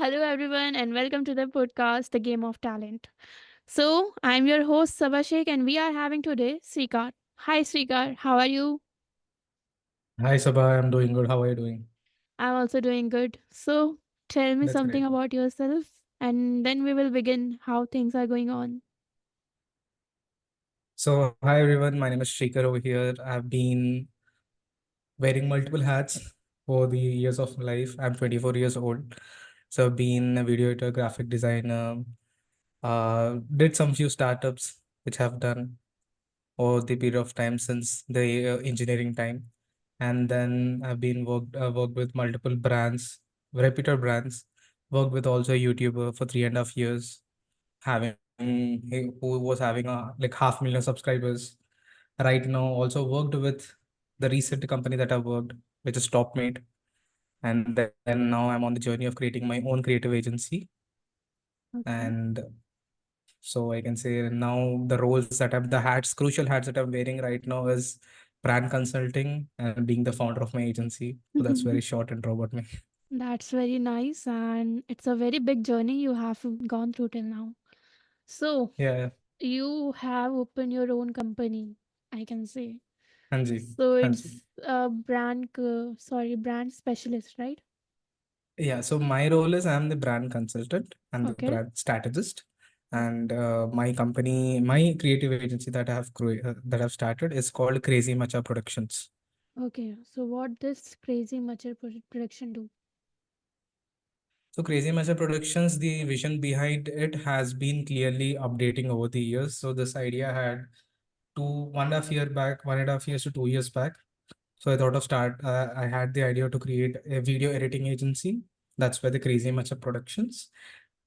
Hello, everyone, and welcome to the podcast, The Game of Talent. So, I'm your host, Sabashik, and we are having today Srikar. Hi, Srikar. How are you? Hi Sabha, I'm doing good. How are you doing? I'm also doing good. So, tell me That's something great. about yourself, and then we will begin how things are going on. So, hi everyone, my name is Shrikar over here. I've been wearing multiple hats for the years of my life. I'm 24 years old. So, I've been a video editor, graphic designer, did some few startups which have done over the period of time since the engineering time. And then I've been worked with multiple brands, reputed brands, worked with also a YouTuber for 3.5 years who was having like 500,000 subscribers. Right now, also worked with the recent company that I've worked, which is Topmate. And then now I'm on the journey of creating my own creative agency. Okay. And so I can say now the hats, crucial hats that I'm wearing right now is brand consulting and being the founder of my agency. So that's very short intro about me. That's very nice, and it's a very big journey you have gone through till now. So, Yeah, you have opened your own company, I can say. Hanji, So Hanji. it's a brand specialist, right? Yeah, so my role is I'm the brand consultant and the Okay. brand strategist. Okay. And my creative agency that I've started is called Crazy Matcha Productions. Okay. So what this crazy matcha production do? So Crazy Matcha Productions, the vision behind it has been clearly updating over the years. So this idea had 1.5 years to 2 years back. So I thought of start. I had the idea to create a video editing agency. That's where the Crazy Matcha Productions.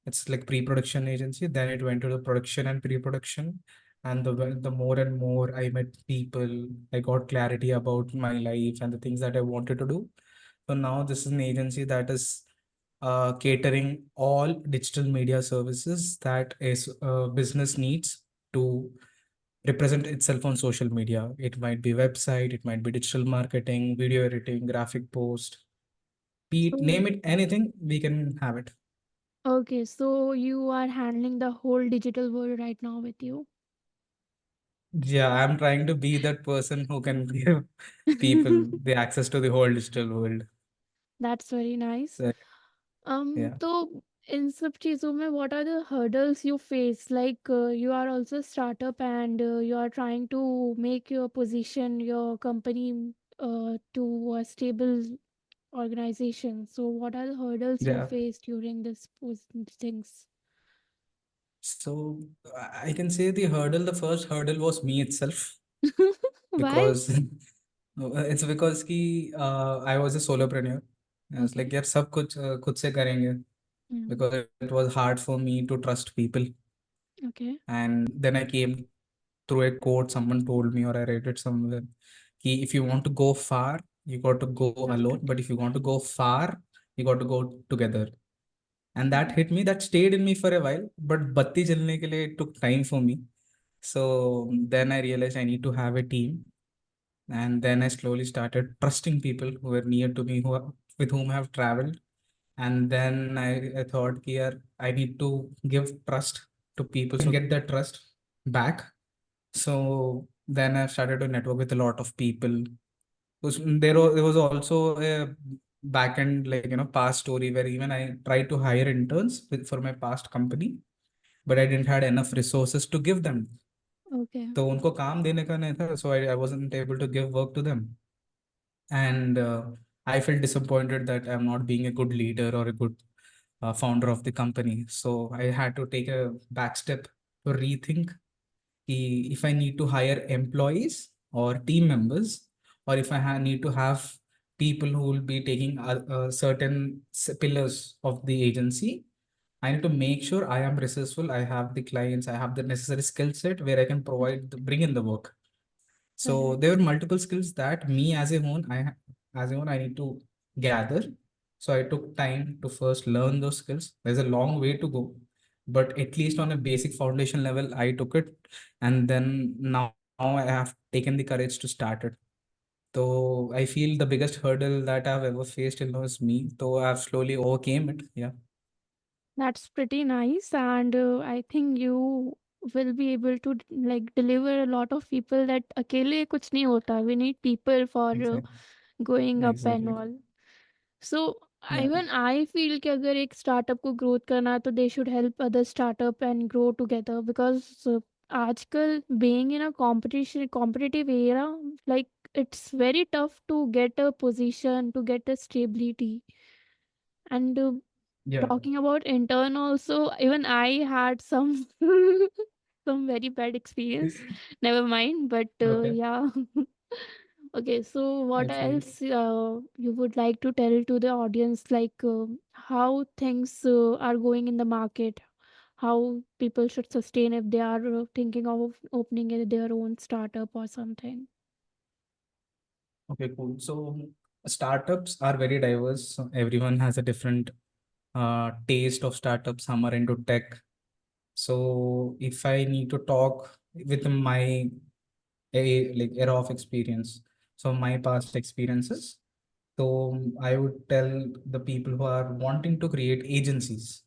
It's like pre-production agency. Then it went to the production and pre-production. And the more and more I met people, I got clarity about my life and the things that I wanted to do. So now this is an agency that is catering all digital media services that a business needs to represent itself on social media. It might be website, it might be digital marketing, video editing, graphic post, be it, So name it, anything, we can have it. okay, so you are handling the whole digital world right now with you. Yeah, I'm trying to be that person who can give people the access to the whole digital world. That's very nice. So, yeah. तो इन सब चीज़ों में what are the hurdles you face? Like you are also a startup and you are trying to make your position, your company to a stable organization. So what are the hurdles you Yeah. face during this things? So I can say the first hurdle was me itself Why? because it's because I was a solopreneur. I was like Okay. यार सब कुछ खुद से करेंगे Mm. because it was hard for me to trust people. Okay. And then I came through a quote someone told me or I read it somewhere. If you want to go far, you got to go alone. Started. But if you want to go far, you got to go together. And that Okay. hit me. That stayed in me for a while. But batti jalne ke liye it took time for me. So then I realized I need to have a team. And then I slowly started trusting people who were near to me, with whom I have traveled. And then I thought, here, I need to give trust to people so get that trust back. So then I started to network with a lot of people. There was also a back end, like, past story where even I tried to hire interns for my past company, but I didn't had enough resources to give them. Okay. तो उनको काम देने का नहीं था, so I wasn't able to give work to them. And I felt disappointed that I'm not being a good leader or a good founder of the company. So I had to take a back step to rethink if I need to hire employees or team members, or if need to have people who will be taking certain pillars of the agency. I need to make sure I am resourceful. I have the clients. I have the necessary skill set where I can bring in the work. So there Correct. were multiple skills that me as a own I need to gather. So I took time to first learn those skills. There's a long way to go, but at least on a basic foundation level, I took it, and then now I have taken the courage to start it. So I feel the biggest hurdle that I've ever faced in was me. So I've slowly overcame it. Yeah. That's pretty nice, and I think you will be able to like deliver a lot of people that अकेले कुछ नहीं होता. We need people for Exactly. going up and Exactly. all. So Yeah. even I feel कि अगर एक startup को growth करना है तो they should help other startup and grow together because आजकल being in a competitive era, like it's very tough to get a position, to get a stability. And Yeah. talking about intern also, even I had some some very bad experience. Never mind, but Okay. yeah. Okay, so I what feel. else you would like to tell to the audience, like how things are going in the market, how people should sustain if they are thinking of opening their own startup or something? Okay, cool. So startups are very diverse. So everyone has a different taste of startups. Some are into tech. So if I need to talk with my like era of experience, so my past experiences, so I would tell the people who are wanting to create agencies,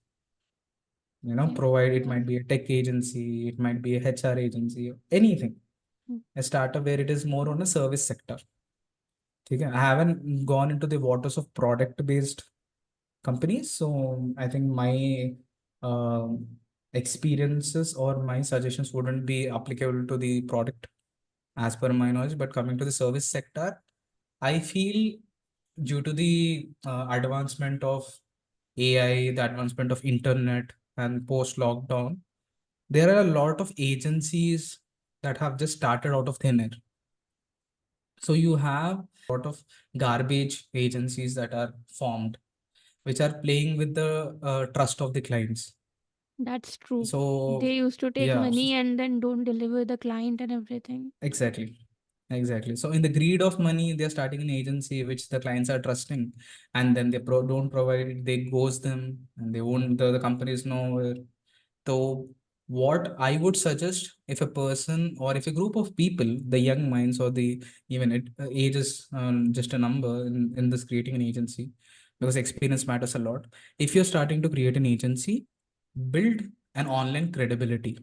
Yeah. provide, it Yeah. might be a tech agency, it might be a HR agency, anything, Mm. a startup where it is more on a service sector. Okay, I haven't gone into the waters of product based companies. So I think my um, experiences or my suggestions wouldn't be applicable to the product as per my knowledge. But coming to the service sector, I feel due to the advancement of AI, the advancement of internet, and post lockdown, there are a lot of agencies that have just started out of thin air. So you have lot of garbage agencies that are formed, which are playing with the trust of the clients. That's true. So They used to take yeah, money and then don't deliver the client and everything. exactly. Exactly. So in the greed of money, they're starting an agency which the clients are trusting, and then they don't provide it, they ghost them, and they won't. The companies know. So what I would suggest, if a person or if a group of people, the young minds or the even age is just a number in this creating an agency, because experience matters a lot. If you're starting to create an agency, build an online credibility.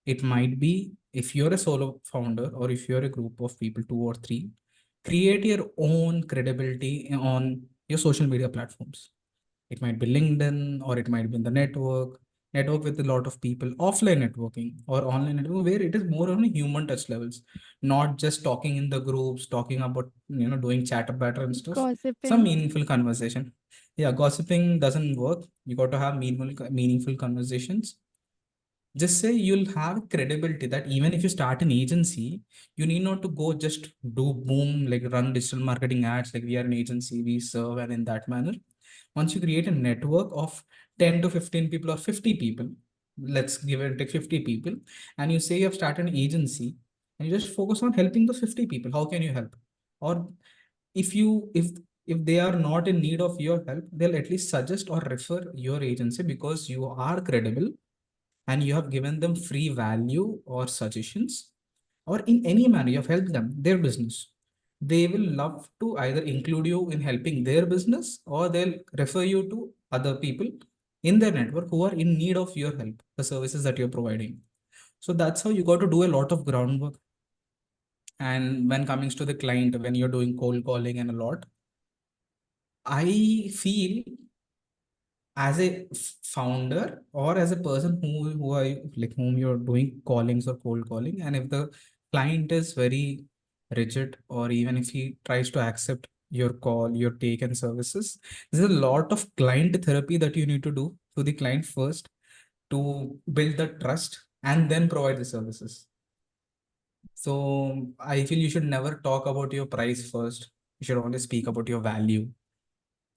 It might be if you're a solo founder or if you're a group of people, two or three, create your own credibility on your social media platforms. It might be LinkedIn or it might be in the network with a lot of people, offline networking or online networking, where it is more on a human touch levels, not just talking in the groups, talking about, doing chatter batter and stuff. Some Gossiping. meaningful conversation. Yeah, gossiping doesn't work. You got to have meaningful conversations. Just say you'll have credibility that even if you start an agency, you need not to go just do boom, like run digital marketing ads, like we are an agency, we serve, and in that manner. Once you create a network of 10 to 15 people or 50 people, let's give it take 50 people, and you say you have started an agency, and you just focus on helping those 50 people, how can you help? Or if you if they are not in need of your help, they'll at least suggest or refer your agency because you are credible and you have given them free value or suggestions, or in any manner you have helped them their business. They will love to either include you in helping their business, or they'll refer you to other people in their network who are in need of your help, the services that you're providing. So that's how you got to do a lot of groundwork. And when comes to the client, when you're doing cold calling and a lot, I feel as a founder or as a person who are like whom you're doing callings or cold calling, and if the client is very rigid, or even if he tries to accept your call, your take and services, there's a lot of client therapy that you need to do to the client first to build the trust and then provide the services. So I feel you should never talk about your price first. You should always speak about your value.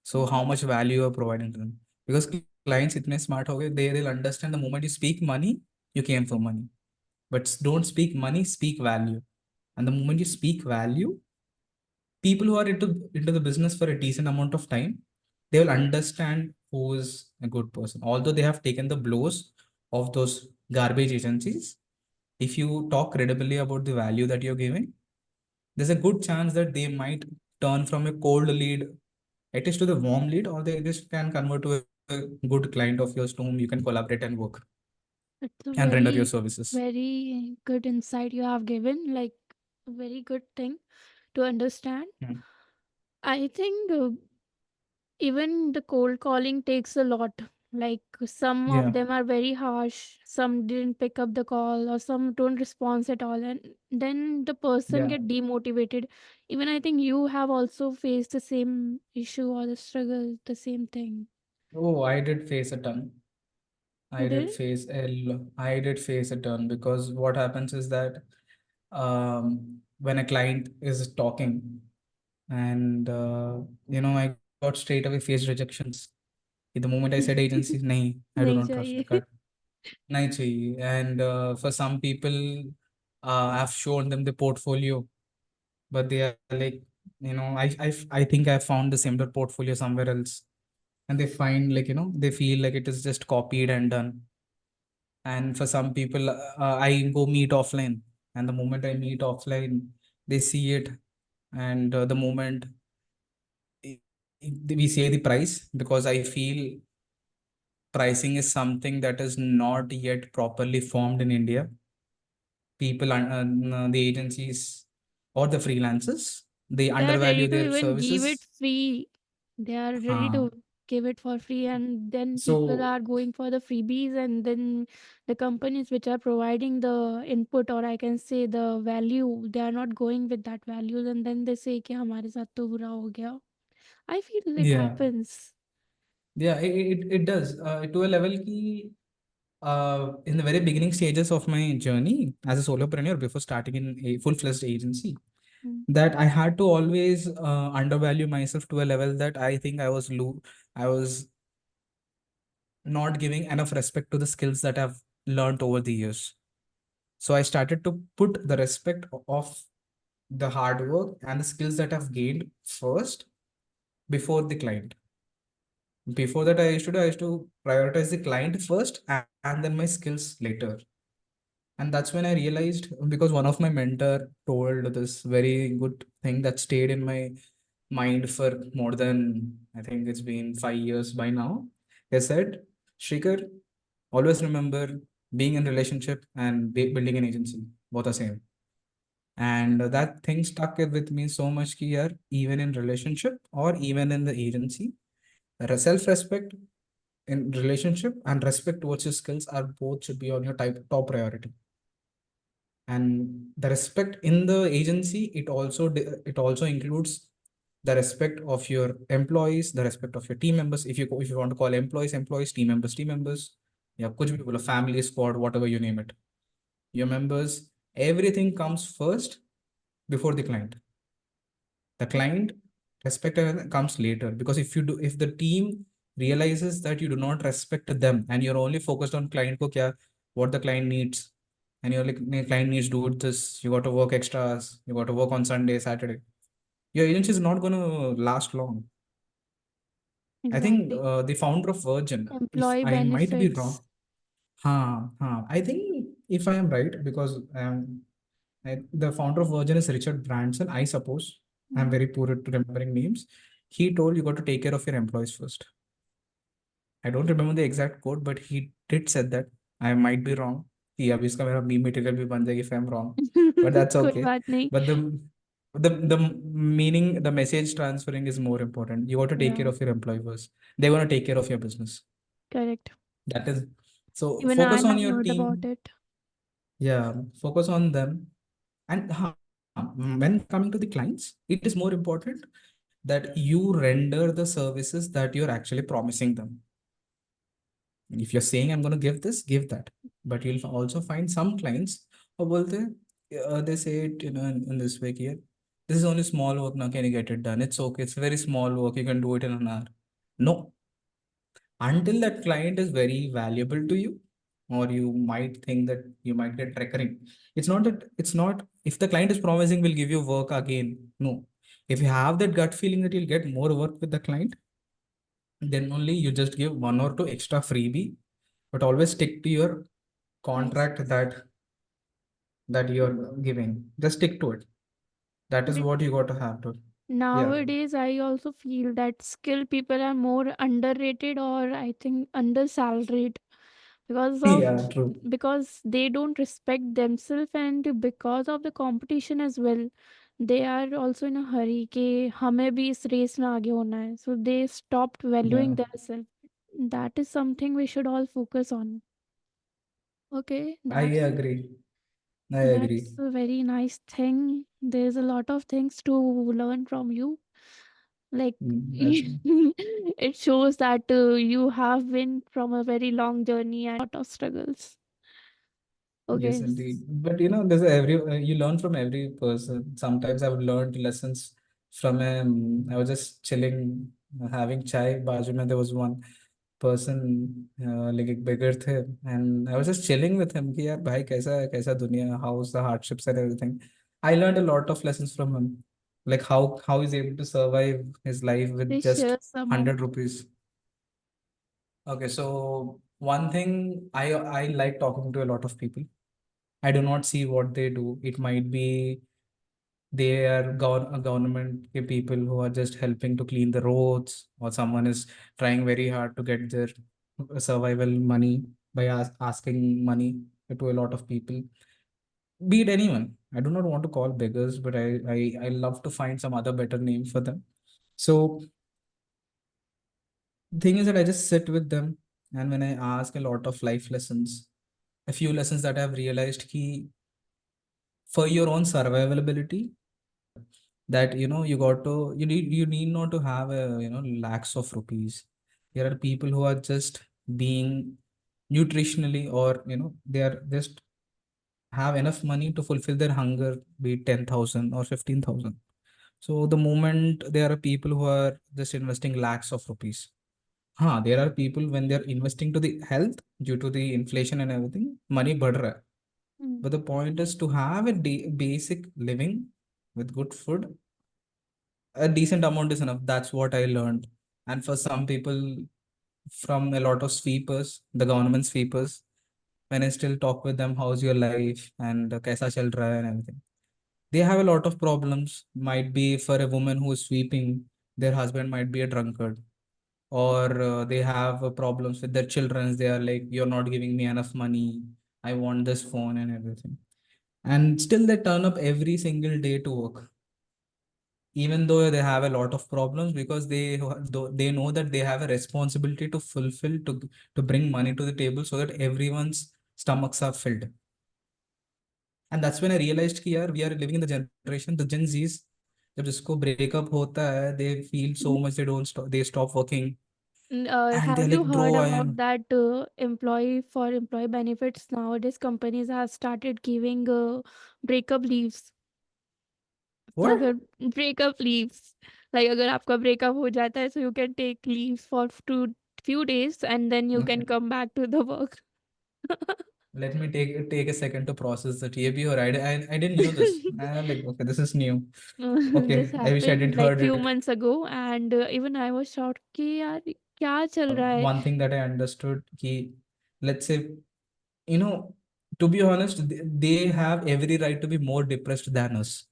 So how much value you are providing to them? Because clients itne smart ho gaye, they'll understand the moment you speak money, you came for money. But don't speak money, speak value. And the moment you speak value, people who are into the business for a decent amount of time, they will understand who is a good person. Although they have taken the blows of those garbage agencies, if you talk credibly about the value that you're giving, there's a good chance that they might turn from a cold lead at least to the warm lead, or they just can convert to a good client of yours to whom you can collaborate and work It's a and render your very, services. very good insight you have given, like a very good thing to understand. Mm. I think even the cold calling takes a lot. Like some of Yeah, them are very harsh, some didn't pick up the call, or some don't respond at all, and then the person yeah. get demotivated. Even I think you have also faced the same issue or the struggle, the same thing. Oh, I did face a ton. You did? I did face a ton because what happens is that when a client is talking and I got straight away faced rejections. The moment I said agency, nahi, I do नहीं not trust. चाहिए. Cut. Nahi chahiye. And for some people, I've shown them the portfolio, but they are like, I think I found the similar portfolio somewhere else, and they find like they feel like it is just copied and done. And for some people, I go meet offline, and the moment I meet offline, they see it, and the moment we say the price, because I feel pricing is something that is not yet properly formed in India. People, the agencies or the freelancers, they They are ready undervalue to their even give it services. free. They are ready Uh, to give it for free, and then people so are going for the freebies, and then the companies which are providing the input, or I can say the value, they are not going with that values, and then they say कि हमारे साथ तो बुरा हो गया. I feel it yeah, happens. yeah, it does to a level ki, in the very beginning stages of my journey as a solopreneur before starting in a full-fledged agency, Mm. that I had to always undervalue myself to a level that I think I was not giving enough respect to the skills that I've learned over the years. So I started to put the respect of the hard work and the skills that I've gained first before the client. Before that, I used to prioritize the client first and then my skills later. And that's when I realized, because one of my mentor told this very good thing that stayed in my mind for more than, I think it's been 5 years by now. He said, Shrikar, always remember, being in relationship and building an agency, both are same. And that thing stuck with me so much ki yaar, even in relationship or even in the agency, self-respect in relationship and respect towards your skills are both should be on your top priority. And the respect in the agency, it also includes the respect of your employees, the respect of your team members. If you want to call employees, team members, yeah, kuch bhi bolo, family, squad, whatever you name it, your members, everything comes first before the client. The client respect comes later, because if the team realizes that you do not respect them and you're only focused on client ko kya, what the client needs, and you're like, "Nee, client needs do this, you got to work extras, you got to work on Sunday, Saturday," your agency is not going to last long. I think Exactly. the founder of Virgin, if Employee I might be wrong, benefits. I think if I am right, because the founder of Virgin is Richard Branson, I suppose. I'm Mm. very poor at remembering names. He told you got to take care of your employees first. I don't remember the exact quote, but he did said that. I might be wrong. कि अब इसका मेरा meme material भी बन जाएगी if I'm wrong, but that's कोई okay. बात नहीं. But the meaning, the message transferring is more important. You got to take care Yeah, of your employee first. They're gonna take care of your business. correct. That is, so Even I focus on have your heard about team. it. Yeah, focus on them. And when coming to the clients, it is more important that you render the services that you're actually promising them. If you're saying I'm going to give this, give that. But you'll also find some clients who they say it in this way here. This is only small work now. Can you get it done? It's okay. It's very small work. You can do it in an hour. No, until that client is very valuable to you, or you might think that you might get recurring. It's not if the client is promising will give you work again. No. If you have that gut feeling that you'll get more work with the client, then only you just give one or two extra freebie, but always stick to your Yes. contract that you're giving. Just stick to it. That is Be- what you got to have to. Yeah. Nowadays I also feel that skilled people are more underrated, or I think undersalaried, because of Yeah, true. because they don't respect themselves, and because of the competition as well. They are also in a hurry कि हमें भी इस race में आगे होना है, so they stopped Yeah, valuing themselves. That is something we should all focus on. Okay, I agree. I agree. that's a very nice thing. There's a lot of things to learn from you. Like That's it shows that you have been from a very long journey and lot of struggles. yes, Okay. indeed. But you know, there's every you learn from every person. Sometimes I've learned lessons from I was just chilling, having chai. Bazu mein there was one person like एक bigger थे, and I was just chilling with him कि यार भाई कैसा दुनिया, how's the hardships and everything. I learned a lot of lessons from him, like how he's able to survive his life with Please just share some of. 100 rupees. Okay, so one thing I like talking to a lot of people. I do not see what they do. It might be they are government people who are just helping to clean the roads, or someone is trying very hard to get their survival money by asking money to a lot of people. Be it anyone. I do not want to call beggars, but I love to find some other better name for them. So the thing is that I just sit with them, and when I ask a lot of life lessons, a few lessons that I've realized key for your own survivability, that you got to you need not to have a lakhs of rupees. There are people who are just being nutritionally, or they are just have enough money to fulfill their hunger, be it 10,000 or 15,000. So the moment there are people who are just investing lakhs of rupees, there are people when they're investing to the health due to the inflation and everything, money बढ़ रहा है. Mm. But the point is to have a basic living with good food. A decent amount is enough. That's what I learned. And for some people, from a lot of sweepers, the government sweepers, when I still talk with them, how's your life and kaisa chal raha hai and everything, they have a lot of problems. Might be for a woman who is sweeping, their husband might be a drunkard, or they have problems with their children. They are like, you're not giving me enough money. I want this phone and everything. And still they turn up every single day to work, even though they have a lot of problems, because they know that they have a responsibility to fulfill, to bring money to the table so that everyone's stomachs are filled. And that's when I realized कि यार we are living in the generation, the Gen Z's, जब जिसको breakup होता है, they feel so much, they stop working, and Have they're you like, bro, heard I about am that employee benefits? Nowadays, companies have started giving breakup leaves. तो what. अगर breakup leaves, like अगर आपका breakup हो जाता है, so you can take leaves for two few days and then you can Okay, come back to the work. let me take a second to process that. ये भी हो रहा है. I didn't knew this. I'm like, okay, this is new. Okay, This I wish I happened didn't like heard few it. months ago, and even I was shocked कि यार क्या चल रहा है. One thing that I understood कि, let's say, you know, to be honest, they have every right to be more depressed than us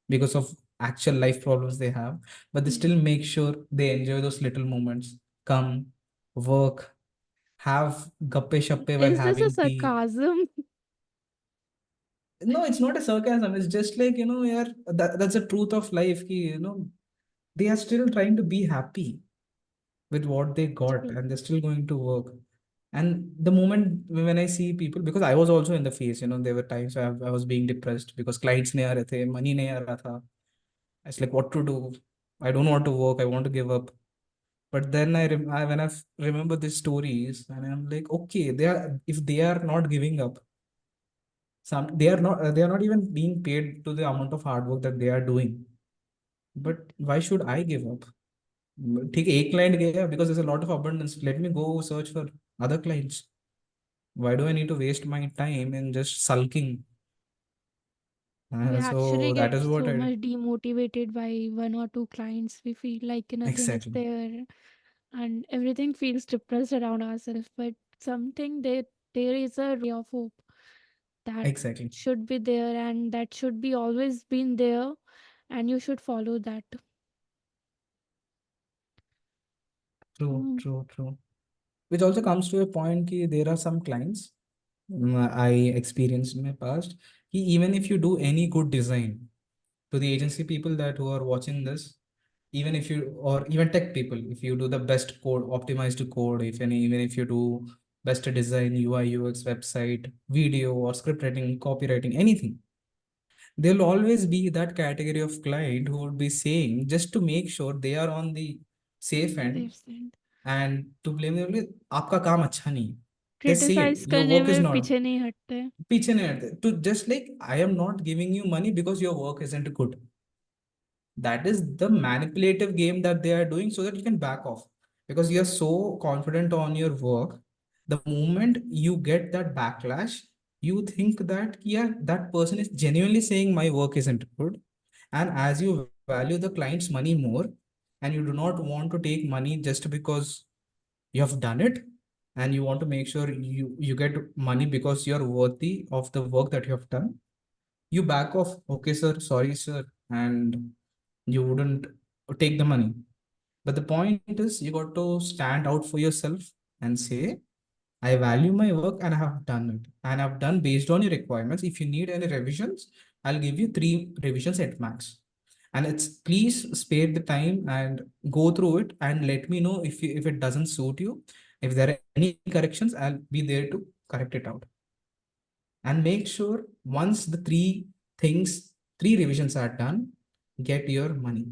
because of actual life problems they have, but they still make sure they enjoy those little moments. Come, work, have gappe shappe while Is this a having tea. sarcasm? No, it's not a sarcasm. It's just like, yeah, that's the truth of life. Ki, they are still trying to be happy with what they got, and they're still going to work. And the moment when I see people, because I was also in the phase, there were times I was being depressed because clients nahi aa rahe the, money nahi aa raha tha. It's like, what to do? I don't want to work. I want to give up. But then when I remember these stories, and I'm like, okay, if they are not giving up, they are not even being paid to the amount of hard work that they are doing. But why should I give up? ठीक है, एक client गया because there's a lot of abundance. Let me go search for other clients. Why do I need to waste my time in just sulking? We actually So get that is what so I did. much demotivated by one or two clients. We feel like nothing is Exactly. there and everything feels depressed around ourselves. But something there is a ray of hope that Exactly. should be there, and that should be always been there, and you should follow that. True, Mm, true, true. Which also comes to a point ki there are some clients I experienced in my past. Even if you do any good design, to the agency people that who are watching this, even if you, or even tech people, if you do the best code, optimized code, if any, even if you do best design, UI, UX, website, video, or script writing, copywriting, anything, there'll always be that category of client who would be saying, just to make sure they are on the safe end, safe side. and to blame them, आपका काम अच्छा नहीं है. They say it, criticise your करने work is में not, पीछे नहीं हटते. पीछे नहीं हटते. To just like, I am not giving you money because your work isn't good. That is the manipulative game that they are doing so that you can back off, because you are so confident on your work. The moment you get that backlash, you think that, yeah, that person is genuinely saying my work isn't good. And as you value the client's money more, and you do not want to take money just because you have done it, and you want to make sure you get money because you're worthy of the work that you have done, you back off. Okay, sir, sorry, sir. And you wouldn't take the money. But the point is, you got to stand out for yourself and say, I value my work and I have done it. And I've done based on your requirements. If you need any revisions, I'll give you 3 revisions at max. And it's, please spare the time and go through it and let me know if it doesn't suit you. If there are any corrections, I'll be there to correct it out. And make sure once the three revisions are done, get your money.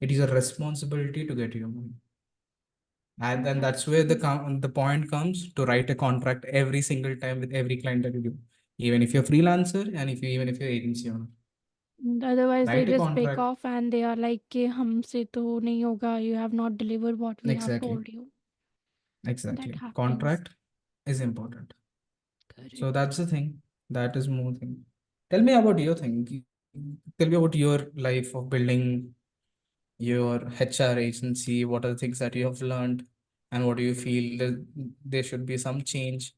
It is a responsibility to get your money. And then that's That's where true. the point comes to write a contract every single time with every client that you do, even if you're freelancer, and if you, even if you're agency owner, Otherwise they write a just pick contract. off and they are like कि हमसे तो नहीं होगा, you have not delivered what we have Exactly, told you. That exactly. happens. Contract is important. So Correct. that's the thing. That is more thing. Tell me about your thing. Tell me about your life of building your HR agency. What are the things that you have learned, and what do you feel that there should be some change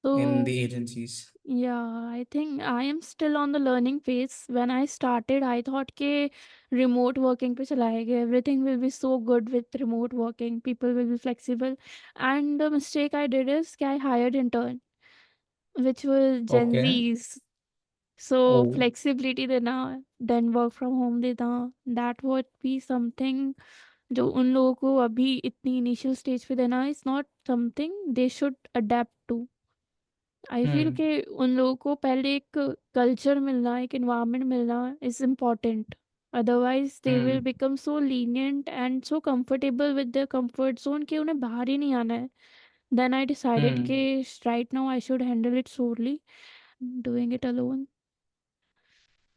in So the agencies? yeah, I think I am still on the learning phase. When I started, I thought कि remote working पे चलाएंगे. Everything will be so good with remote working. People will be flexible. And the mistake I did is कि I hired intern, which was Gen Okay. Zs. So Oh. flexibility देना, then work from home देना, that would be something जो उन लोगों को अभी इतनी initial stage पे देना is not something they should adapt to. I feel Hmm. कि उन लोगों को पहले एक कल्चर मिलना, एक इन्वायरमेंट मिलना is important. Otherwise they will Hmm. Become so lenient and so comfortable with the comfort zone कि उन्हें बाहर ही नहीं आना है. देन आई डिसाइडेड कि Hmm. Right now I should handle it solely, doing it alone.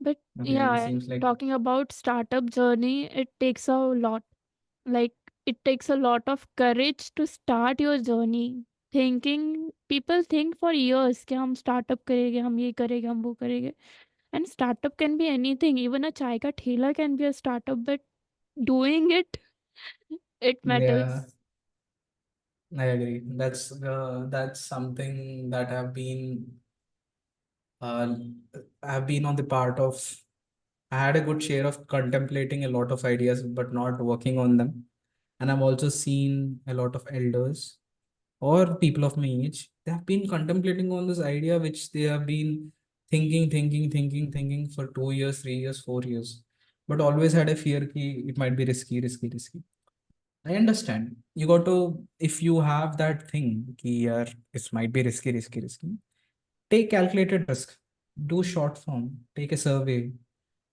But Okay. yeah, Seems like. talking about startup journey, it takes a lot. Like it takes a lot of courage to start your journey. Thinking people think for years कि हम startup करेंगे, हम ये करेंगे, हम वो करेंगे. And startup can be anything. Even a चाय का ठेला can be a startup. But doing it, it Yeah, matters. I agree. That's something that uh I've been on the part of. I had a good share of contemplating a lot of ideas, but not working on them. And I've also seen a lot of elders or people of my age. They have been contemplating on this idea, which they have been thinking for 2 years, 3 years, 4 years, but always had a fear कि it might be risky. I understand. You got to, if you have that thing, कि यार, it might be risky. Take calculated risk. Do short form. Take a survey.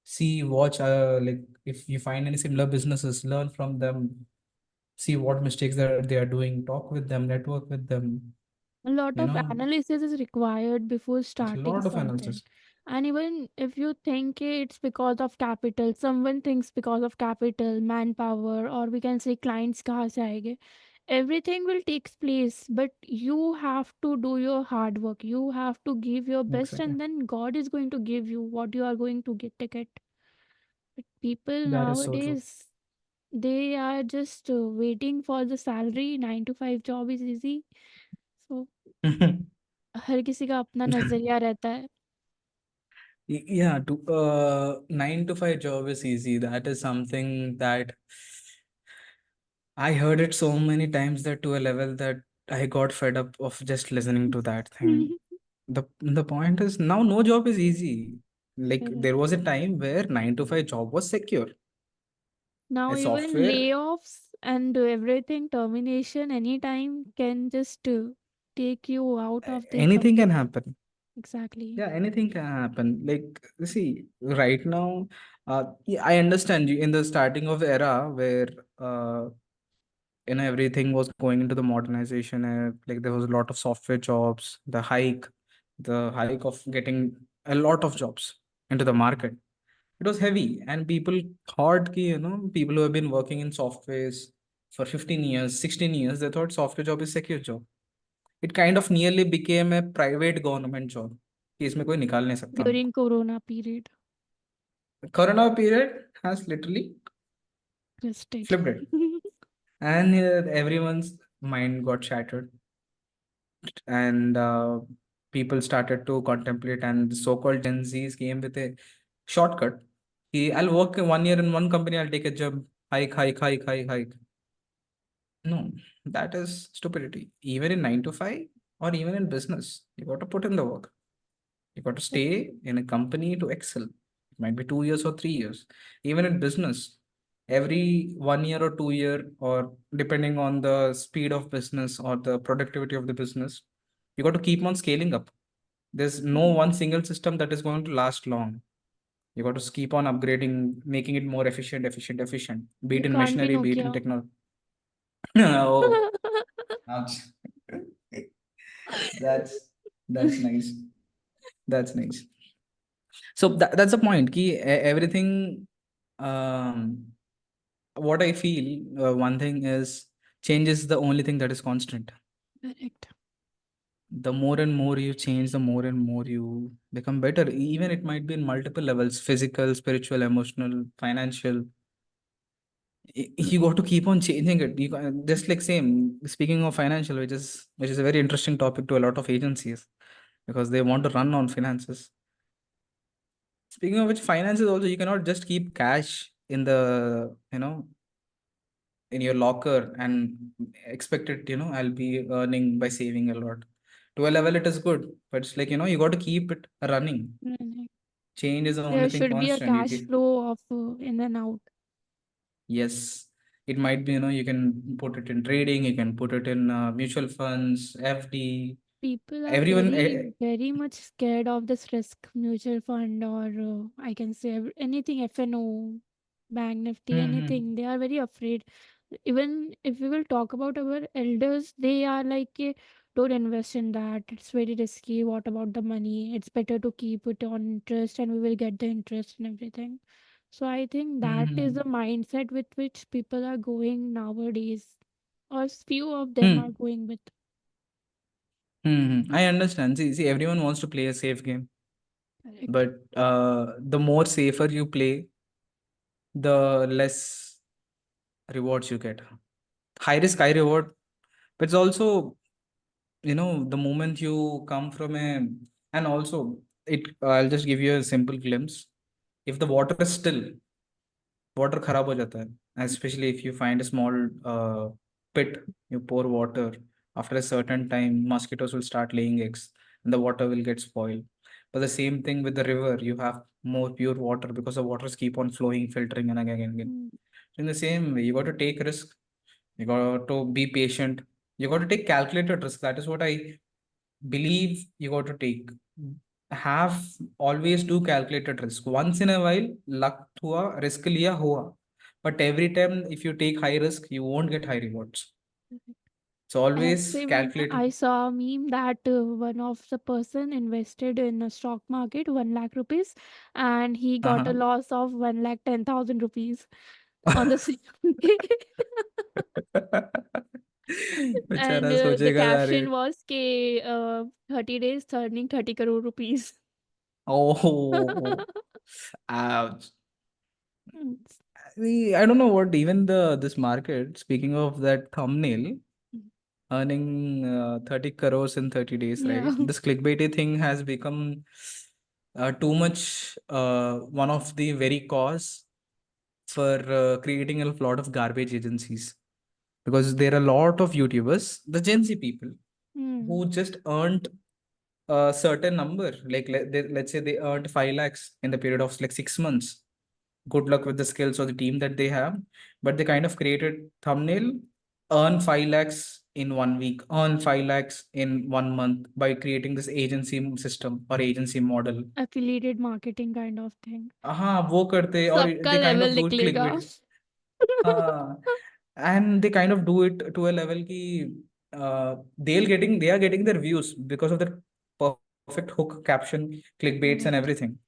See, watch, like if you find any similar businesses, learn from them. See what mistakes that they are doing. Talk with them. Network with them. A lot You of know, analysis is required before it's a starting lot of something. analysis. And even if you think it's because of capital, someone thinks because of capital, manpower, or we can say clients कहाँ से आएंगे, everything will take place. But you have to do your hard work. You have to give your best, Exactly. and then God is going to give you what you are going to get. But people That is so true. nowadays, they are just waiting for the salary. 9 to 5 job is easy. So हर किसी का अपना नज़रिया रहता है. Yeah, to 9 to 5 job is easy. That is something that I heard it so many times that to a level that I got fed up of just listening to that thing. The point is now no job is easy. Like there Correct. was a time where 9 to 5 job was secure. Now A even software, layoffs and everything, termination anytime can just take you out of the anything can company. happen. Exactly. Yeah, anything can happen. Like, see, right now, yeah, I understand you in the starting of the era where everything was going into the modernization. Like there was a lot of software jobs, the hike of getting a lot of jobs into the market. It was heavy, and people thought, ki, people who have been working in softwares for 15 years, 16 years, they thought software job is secure job. It kind of nearly became a private government job कि इसमें कोई निकाल नहीं सकता हमको. During Corona period. The Corona period has literally Twisted. flipped it, and everyone's mind got shattered, and people started to contemplate, and the so-called Gen Zs came with a shortcut. I'll work 1 year in one company, I'll take a job, hike, hike, hike, hike, hike. No, that is stupidity. Even in 9 to 5 or even in business, you got to put in the work. You got to stay in a company to excel. It might be 2 years or 3 years. Even in business, every 1 year or 2 year, or depending on the speed of business or the productivity of the business, you got to keep on scaling up. There's no Correct. one single system that is going to last long. You got to keep on upgrading, making it more efficient, efficient, efficient. Be You it in can't be machinery, be it in Nokia. technology. Oh, ouch. That's that's nice. That's nice. So that's the point. Everything. Um, what I feel, one thing is change is the only thing that is constant. Correct. The more and more you change, the more and more you become better. Even it might be in multiple levels: physical, spiritual, emotional, financial. You got to keep on changing it. Just like same. Speaking of financial, which is a very interesting topic to a lot of agencies because they want to run on finances. Speaking of which, finances also, you cannot just keep cash in the in your locker and expect it. I'll be earning by saving a lot. To a level, it is good, but it's like you got to keep it running. Correct. Change is the only There thing should be a constant. cash flow of in and out. Yes, it might be. You can put it in trading. You can put it in mutual funds, FD. People are Everyone. very much scared of this risk mutual fund or I can say anything FNO, bank nifty, Mm-hmm. anything. They are very afraid. Even if we will talk about our elders, they are like, don't invest in that. It's very risky. What about the money? It's better to keep it on interest and we will get the interest and everything. So I think that is the Mm-hmm. mindset with which people are going nowadays, or few of them are Hmm. going with. I understand. See, everyone wants to play a safe game, Correct. but the more safer you play, the less rewards you get. High risk, high reward. But it's also, the moment you come from and also, I'll just give you a simple glimpse. If the water is still, water खराब हो जाता है. Especially if you find a small pit, you pour water. After a certain time, mosquitoes will start laying eggs, and the water will get spoiled. But the same thing with the river, you have more pure water because the waters keep on flowing, filtering, and again and again. Mm. In the same way, you got to take risk. You got to be patient. You got to take calculated risk. That is what I believe you got to take. Have always do calculated risk. Once in a while, luck hua, risk liya hua. But every time, if you take high risk, you won't get high rewards. So always Same, I calculated. saw a meme that one of the person invested in a stock market 1 lakh rupees and he got a Uh-huh. loss of 1,10,000 rupees on the same day. And बेचारा the सोचेगा यार. caption was K 30 days earning 30 crore rupees. Oh, ouch. Mm. I don't know what even this market. Speaking of that thumbnail, earning 30 crores in 30 days, Yeah. right? This clickbaity thing has become too much one of the very cause for creating a lot of garbage agencies. because there are a lot of YouTubers, the Gen Z people, Hmm. who just earned a certain number. Like let's say they earned 5 lakhs in the period of like 6 months. Good luck with the skills or the team that they have. But they kind of created thumbnail, earn 5 lakhs in 1 week, earn 5 lakhs in 1 month by creating this agency system or agency model. Affiliated marketing kind of thing. हाँ वो करते और सबका they kind level of do it निकलेगा. clickbait. हाँ, and they kind of do it to a level ki they are getting their views because of the perfect hook, caption, clickbaits and Correct. everything.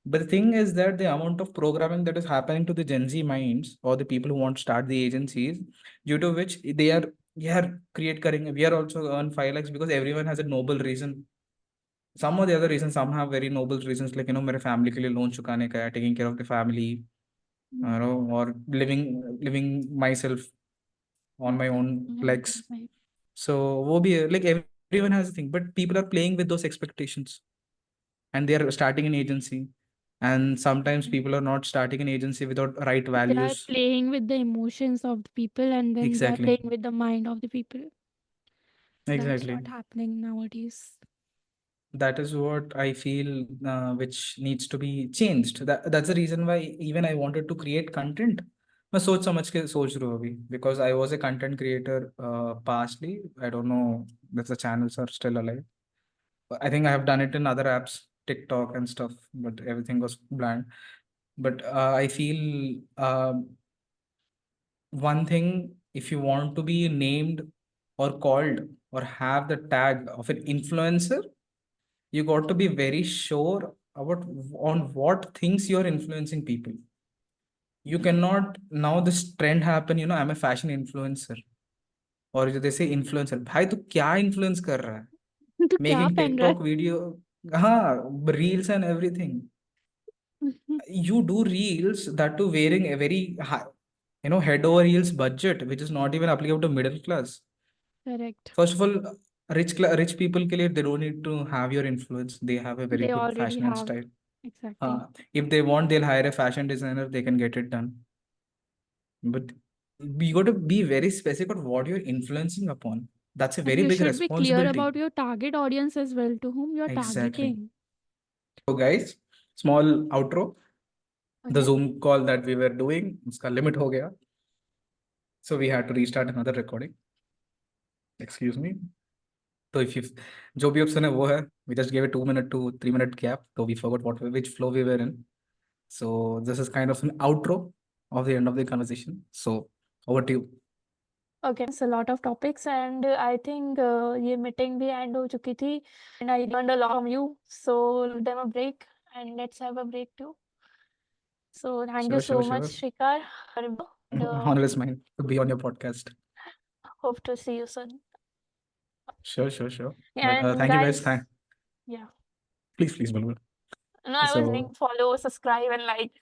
But the thing is that the amount of programming that is happening to the Gen Z minds or the people who want to start the agencies, due to which they are create करेंगे, we are also earn 5 lakhs because everyone has a noble reason. Some or the other reasons, some have very noble reasons, like मेरे family के लिए loan चुकाने का है, taking care of the family, Hmm. or living myself on my own legs. Right. So वो भी है, like everyone has a thing, but people are playing with those expectations and they are starting an agency. And sometimes people are not starting an agency without right They are values. playing with the emotions of the people, and then they are Exactly. playing with the mind of the people. That's Exactly. what happening nowadays. That is what I feel, which needs to be changed. That's the reason why even I wanted to create content. मैं सोच समझ के सोच रहा हूँ अभी, because I was a content creator pastly. I don't know if the channels are still alive. I think I have done it in other apps, TikTok and stuff, but everything was bland. But I feel one thing, if you want to be named or called or have the tag of an influencer, you got to be very sure about on what things you're influencing people. You cannot now this trend happen, I'm a fashion influencer, or they say influencer. भाई तू क्या influence कर रहा है? तो क्या Making पहन रहा TikTok video, reels and everything. है? You do reels that to wearing a very high, head over heels budget, which is not even applicable to middle class. Correct. First of all, rich people के लिए they don't need to have your influence. They have a very They good already fashion and have. style. Exactly. If they want, they'll hire a fashion designer. They can get it done. But you got to be very specific on what you're influencing upon. That's a And very you big should be clear responsibility. about your target audience as well, to whom you're Exactly. targeting. So, guys, small outro. The Okay. Zoom call that we were doing, उसका limit हो गया. So we had to restart another recording. Excuse me. So if you जो भी option है वो है, we just gave a 2 minute to 3 minute gap. So we forgot which flow we were in. So this is kind of an outro of the end of the conversation. So over to you. Okay, a lot of topics, and I think ये meeting भी end हो चुकी थी, and I learned a lot from you. So give them a break, and let's have a break too. So thank you Sure, so sure, much, sure. Shrikar. And Honor is mine to be on your podcast. hope to see you soon. Sure, sure, sure. But And thank you guys. guys, yeah. Please, Bulbul. No, I was saying So, follow, subscribe, and like.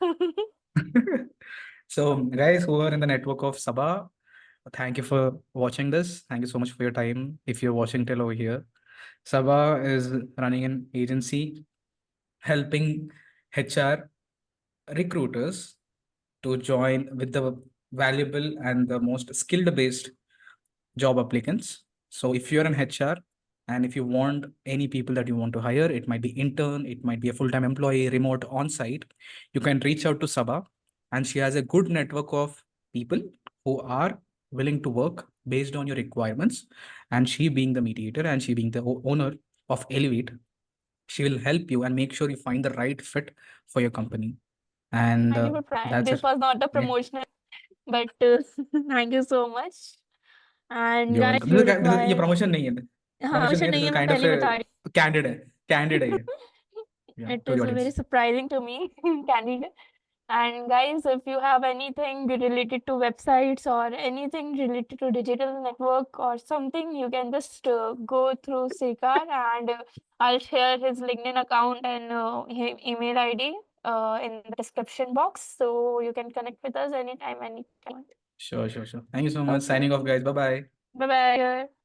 so guys who are in the network of Sabah, thank you for watching this. Thank you so much for your time. If you're watching till over here, Sabah is running an agency helping HR recruiters to join with the valuable and the most skilled based job applicants. So if you're an HR and if you want any people that you want to hire, it might be intern, it might be a full-time employee, remote on-site, you can reach out to Sabha, and she has a good network of people who are willing to work based on your requirements. And she being the mediator and she being the owner of Elevate, she will help you and make sure you find the right fit for your company. And Thank you for trying. that's This it. was not a Yeah, promotional, but thank you so much. And you're guys, welcome. if you ये require, promotion नहीं है. हाँ Promotion वैसे नहीं है. नहीं This है is मैं kind of पहले ही a बता रही candid है. Candid है हूँ. ये. Yeah, It to the is very audience. surprising to me, candid. And guys, if you have anything related to websites or anything related to digital network or something, you can just go through Srikar, and I'll share his LinkedIn account and his email ID in the description box. So you can connect with us anytime, anytime. Sure, sure, sure. Thank you so much. Okay. Signing off, guys. Bye bye. Bye bye.